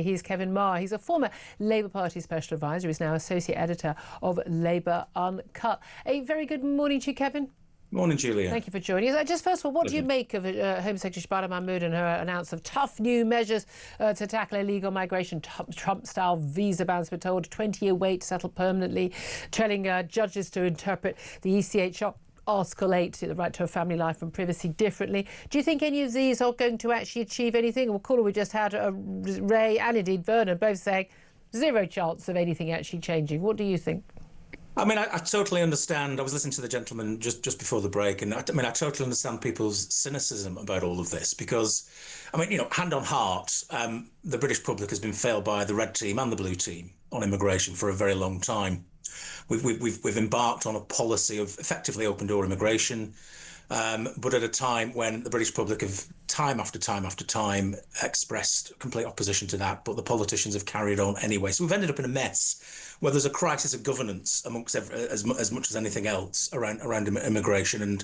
He's Kevin Meagher. He's a former Labour Party Special Advisor. He's now Associate Editor of Labour Uncut. A very good morning to you, Kevin. Morning, Julia. Thank you for joining us. Just first of all, what do you make of Home Secretary Shabana Mahmood and her announcement of tough new measures to tackle illegal migration, Trump-style visa bans, we're told, 20-year wait to settle permanently, telling judges to interpret the ECHR Article 8, the right to a family life and privacy, differently. Do you think any of these are going to actually achieve anything? Well, caller, we just had Ray and indeed Vernon both saying zero chance of anything actually changing. What do you think? I mean, I totally understand. I was listening to the gentleman just before the break, and I totally understand people's cynicism about all of this because, I mean, hand on heart, the British public has been failed by the red team and the blue team on immigration for a very long time. We've embarked on a policy of effectively open door immigration, but at a time when the British public have time after time after time expressed complete opposition to that, but the politicians have carried on anyway. So we've ended up in a mess where there's a crisis of governance amongst as much as anything else around immigration, and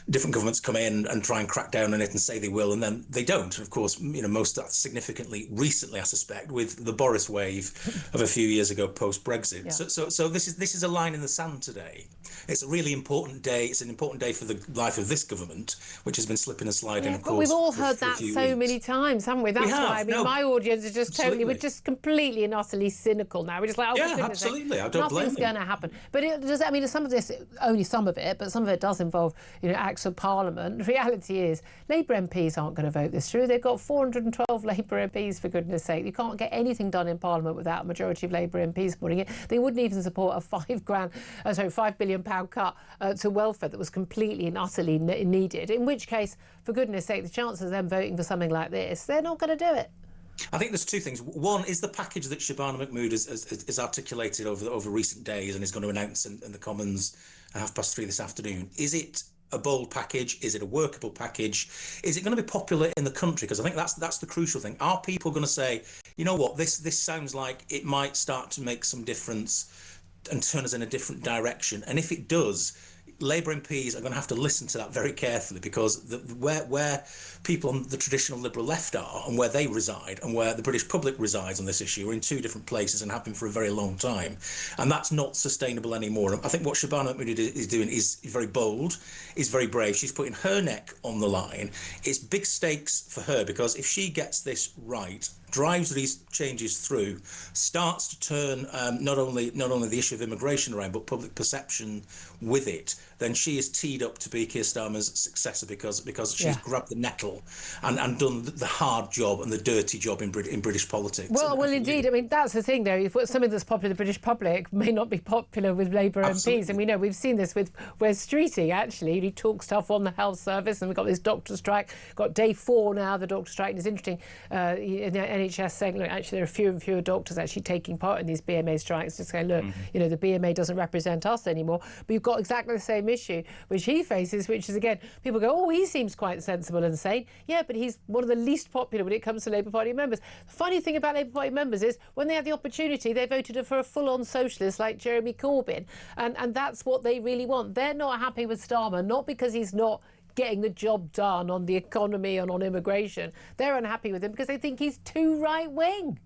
different governments come in and try and crack down on it and say they will, and then they don't. And of course, most significantly recently, I suspect, with the Boris wave of a few years ago post-Brexit. Yeah. So this is a line in the sand today. It's a really important day. It's an important day for the life of this government, which has been slipping and sliding. Yeah, of course, but we've all heard that so many times, haven't we? That's why. I mean, my audience is just totally, we're just completely and utterly cynical now. We're just like, oh, yeah, absolutely. I don't blame nothing's going to happen. But I mean, some of this, only some of it, but some of it does involve, acts of Parliament. The reality is, Labour MPs aren't going to vote this through. They've got 412 Labour MPs, for goodness sake. You can't get anything done in Parliament without a majority of Labour MPs supporting it. They wouldn't even support a £5 billion cut to welfare that was completely and utterly needed. In which case, for goodness sake, the chances of them voting for something like this, they're not going to do it. I think there's two things. One is the package that Shabana Mahmood has articulated over recent days and is going to announce in the Commons at 3:30 this afternoon. Is it a bold package? Is it a workable package? Is it going to be popular in the country? Because I think that's the crucial thing. Are people going to say, you know what, this sounds like it might start to make some difference and turn us in a different direction? And if it does, Labour MPs are going to have to listen to that very carefully, because where people on the traditional Liberal left are and where they reside and where the British public resides on this issue are in two different places and have been for a very long time. And that's not sustainable anymore. I think what Shabana Mahmood is doing is very bold, is very brave. She's putting her neck on the line. It's big stakes for her, because if she gets this right, drives these changes through, starts to turn not only the issue of immigration around, but public perception with it, then she is teed up to be Keir Starmer's successor, because she's grabbed the nettle and done the hard job and the dirty job in British politics. Well, indeed. I mean, that's the thing, though. If something that's popular with the British public may not be popular with Labour MPs. And we know, we've seen this with Wes Streeting, actually. He talks tough on the health service, and we've got this doctor strike. Got day 4 now, the doctor strike. And it's interesting, in the NHS saying, look, actually, there are fewer and fewer doctors actually taking part in these BMA strikes, just saying, look, the BMA doesn't represent us anymore. But you've got exactly the same issue which he faces, which is, again, people go, oh, he seems quite sensible and sane. Yeah, but he's one of the least popular when it comes to Labour Party members. The funny thing about Labour Party members is when they had the opportunity, they voted for a full-on socialist like Jeremy Corbyn. And that's what they really want. They're not happy with Starmer, not because he's not getting the job done on the economy and on immigration. They're unhappy with him because they think he's too right-wing.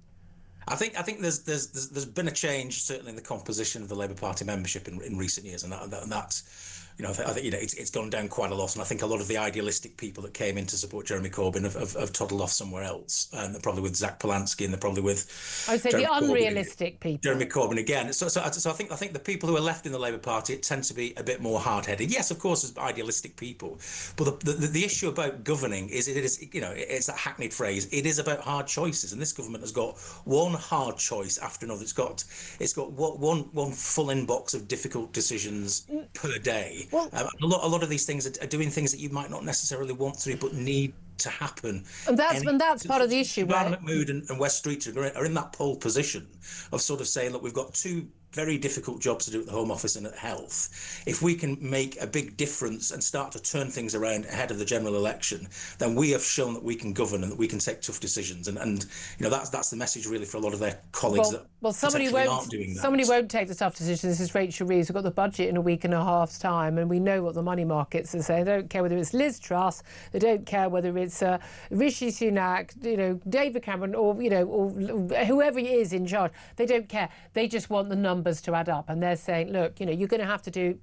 I think there's been a change, certainly, in the composition of the Labour Party membership in recent years, and that's I think it's gone down quite a lot, and I think a lot of the idealistic people that came in to support Jeremy Corbyn have toddled off somewhere else, and they're probably with Zach Polanski, and they're probably with I would say the unrealistic people. Jeremy Corbyn again. So I think the people who are left in the Labour Party tend to be a bit more hard-headed. Yes, of course, as idealistic people, but the issue about governing is it's that hackneyed phrase. It is about hard choices, and this government has got one hard choice after another. It's got one full inbox of difficult decisions per day. Well, a lot of these things are doing things that you might not necessarily want to, but need to happen. And that's part of the issue. Shabana Mahmood and Wes Streeting are in that pole position of sort of saying, look, we've got two very difficult jobs to do at the Home Office and at Health. If we can make a big difference and start to turn things around ahead of the general election, then we have shown that we can govern and that we can take tough decisions. And that's the message really for a lot of their colleagues that somebody aren't doing that. Somebody won't take the tough decisions. This is Rachel Reeves. We've got the budget in a week and a half's time, and we know what the money markets are saying. They don't care whether it's Liz Truss, they don't care whether it's Rishi Sunak, David Cameron, or whoever is in charge. They don't care. They just want the numbers to add up, and they're saying, look, you're going to have to do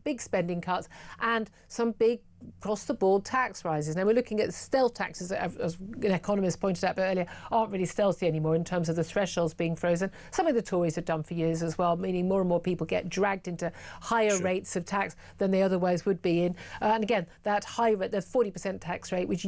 big spending cuts and some big across-the-board tax rises. Now, we're looking at stealth taxes, as an economist pointed out earlier, aren't really stealthy anymore in terms of the thresholds being frozen. Something the Tories have done for years as well, meaning more and more people get dragged into higher rates of tax than they otherwise would be in. And again, that high rate, the 40% tax rate, which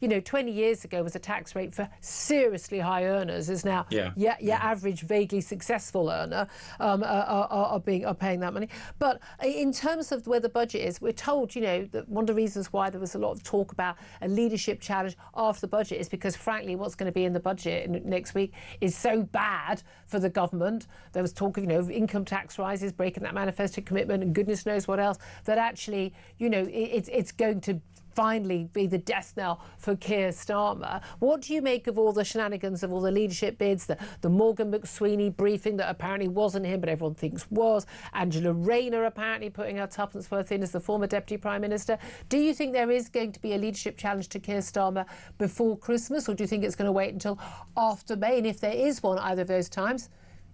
20 years ago was a tax rate for seriously high earners, is now your average vaguely successful earner are paying that money. But in terms of where the budget is, we're told, that one of the reasons why there was a lot of talk about a leadership challenge after the budget is because, frankly, what's going to be in the budget next week is so bad for the government. There was talk of income tax rises, breaking that manifesto commitment, and goodness knows what else, that actually, it's going to finally be the death knell for Keir Starmer. What do you make of all the shenanigans of all the leadership bids, the Morgan McSweeney briefing that apparently wasn't him but everyone thinks was, Angela Rayner apparently putting her tuppence worth in as the former Deputy Prime Minister? Do you think there is going to be a leadership challenge to Keir Starmer before Christmas, or do you think it's going to wait until after May? And if there is one either of those times,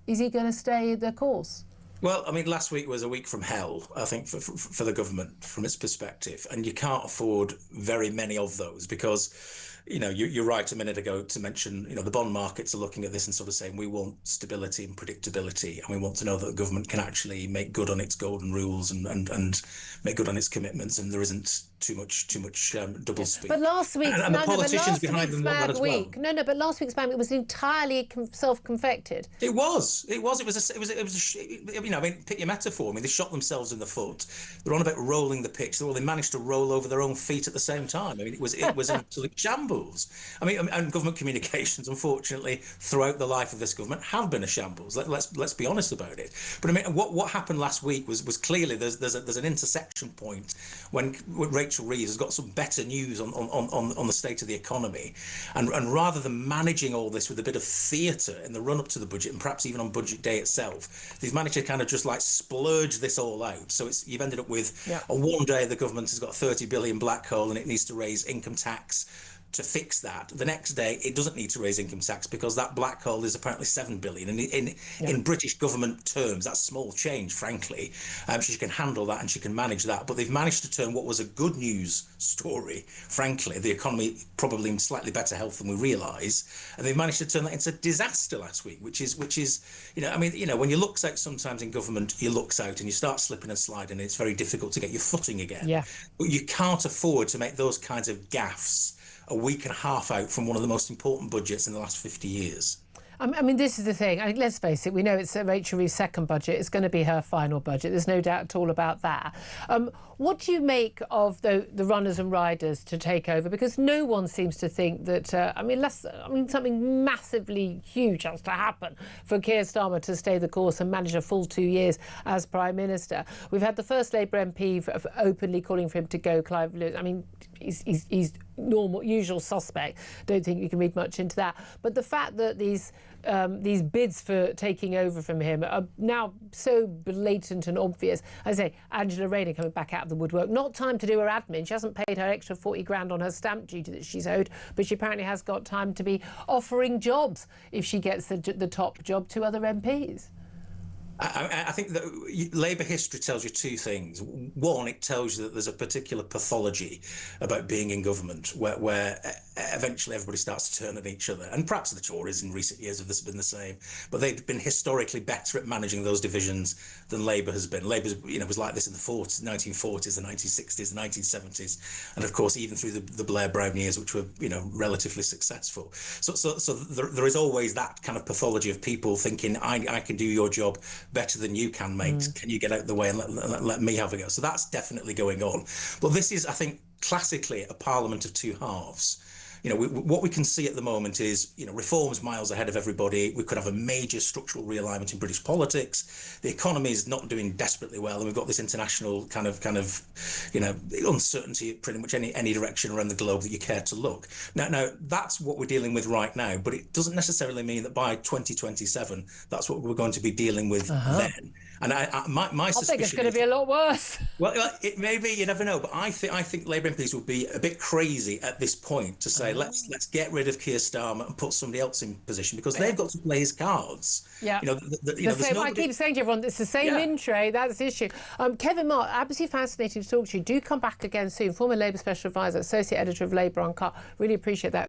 is he going to stay the course? Well, I mean, last week was a week from hell, I think, for the government from its perspective. And you can't afford very many of those because, you're right a minute ago to mention, the bond markets are looking at this and sort of saying we want stability and predictability, and we want to know that the government can actually make good on its golden rules and make good on its commitments, and there isn't too much double speak. But last week's and the politicians behind them want that as well. But last week's ban was entirely self-confected. It was. Pick your metaphor. I mean, they shot themselves in the foot. They're on about rolling the pitch. They managed to roll over their own feet at the same time. I mean, it was an absolute shambles. I mean, and government communications, unfortunately, throughout the life of this government, have been a shambles. Let's be honest about it. But I mean, what happened last week was clearly there's an intersection point when Rachel Reeves has got some better news on the state of the economy, and rather than managing all this with a bit of theatre in the run up to the budget and perhaps even on budget day itself, they've managed to kind of just like splurge this all out. So you've ended up with on one day the government has got a 30 billion black hole and it needs to raise income tax to fix that. The next day, it doesn't need to raise income tax because that black hole is apparently 7 billion. And in British government terms, that's small change, frankly. She can handle that and she can manage that. But they've managed to turn what was a good news story, frankly, the economy probably in slightly better health than we realise, and they've managed to turn that into disaster last week, which is when you look out sometimes in government, you look out and you start slipping and sliding, and it's very difficult to get your footing again. Yeah. But you can't afford to make those kinds of gaffes a week and a half out from one of the most important budgets in the last 50 years. I mean, this is the thing. Let's face it, we know it's Rachel Reeves' second budget. It's going to be her final budget. There's no doubt at all about that. What do you make of the runners and riders to take over? Because no one seems to think that, something massively huge has to happen for Keir Starmer to stay the course and manage a full 2 years as Prime Minister. We've had the first Labour MP openly calling for him to go, Clive Lewis. I mean, he's normal, usual suspect. Don't think you can read much into that. But the fact that these bids for taking over from him are now so blatant and obvious. I say, Angela Rayner coming back out of the woodwork. Not time to do her admin. She hasn't paid her extra 40 grand on her stamp duty that she's owed, but she apparently has got time to be offering jobs if she gets the top job to other MPs. I think that Labour history tells you two things. One, it tells you that there's a particular pathology about being in government where eventually everybody starts to turn on each other. And perhaps the Tories in recent years have been the same. But they've been historically better at managing those divisions than Labour has been. Labour was like this in the 1940s, the 1960s, the 1970s. And of course, even through the Blair Brown years, which were relatively successful. So there is always that kind of pathology of people thinking, I can do your job better than you can, mate. Can you get out of the way and let me have a go? So that's definitely going on. But this is, I think, classically a parliament of two halves. what we can see at the moment is, reform's miles ahead of everybody. We could have a major structural realignment in British politics. The economy is not doing desperately well, and we've got this international kind of uncertainty pretty much any direction around the globe that you care to look. Now that's what we're dealing with right now, but it doesn't necessarily mean that by 2027 that's what we're going to be dealing with then. And my suspicion, I think it's going to be a lot worse. Well, it may be, you never know, but I think Labour MPs would be a bit crazy at this point to say let's get rid of Keir Starmer and put somebody else in position, because they've got to play his cards. Yeah, I keep saying to everyone, it's the same in tray. That's the issue. Kevin Mark, absolutely fascinating to talk to you. Do come back again soon. Former Labour Special Advisor, Associate Editor of Labour Uncut. Really appreciate that.